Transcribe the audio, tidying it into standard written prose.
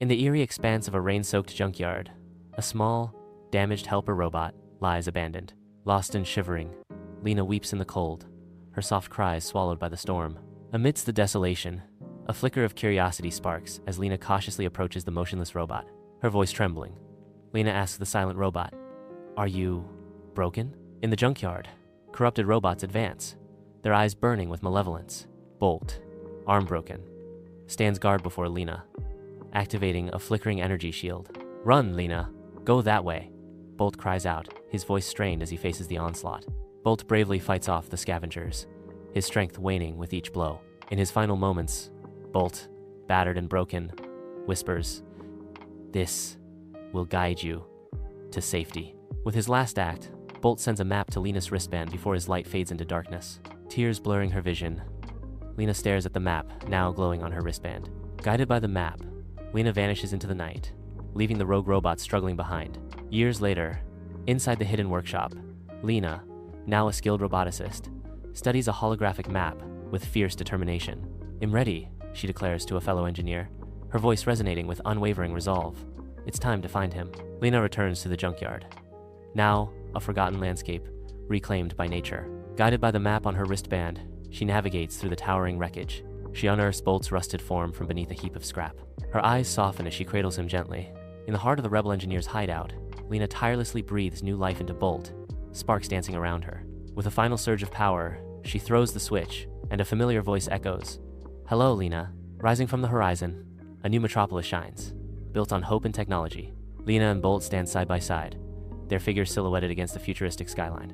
In the eerie expanse of a rain-soaked junkyard, a small, damaged helper robot lies abandoned. Lost and shivering, Lena weeps in the cold, her soft cries swallowed by the storm. Amidst the desolation, a flicker of curiosity sparks as Lena cautiously approaches the motionless robot, her voice trembling. Lena asks the silent robot, "Are you broken?" In the junkyard, corrupted robots advance, their eyes burning with malevolence. Bolt, arm broken, stands guard before Lena, activating a flickering energy shield. "Run, Lena! Go that way!" Bolt cries out, his voice strained as he faces the onslaught. Bolt bravely fights off the scavengers, his strength waning with each blow. In his final moments, Bolt, battered and broken, whispers, "This will guide you to safety." With his last act, Bolt sends a map to Lena's wristband before his light fades into darkness. Tears blurring her vision, Lena stares at the map, now glowing on her wristband. Guided by the map, Lena vanishes into the night, leaving the rogue robot struggling behind. Years later, inside the hidden workshop, Lena, now a skilled roboticist, studies a holographic map with fierce determination. "I'm ready," she declares to a fellow engineer, her voice resonating with unwavering resolve. It's time to find him. Lena returns to the junkyard, now a forgotten landscape, reclaimed by nature. Guided by the map on her wristband, she navigates through the towering wreckage. She unearths Bolt's rusted form from beneath a heap of scrap. Her eyes soften as she cradles him gently. In the heart of the rebel engineer's hideout, Lena tirelessly breathes new life into Bolt, sparks dancing around her. With a final surge of power, she throws the switch, and a familiar voice echoes. "Hello, Lena." Rising from the horizon, a new metropolis shines, built on hope and technology. Lena and Bolt stand side by side, their figures silhouetted against the futuristic skyline.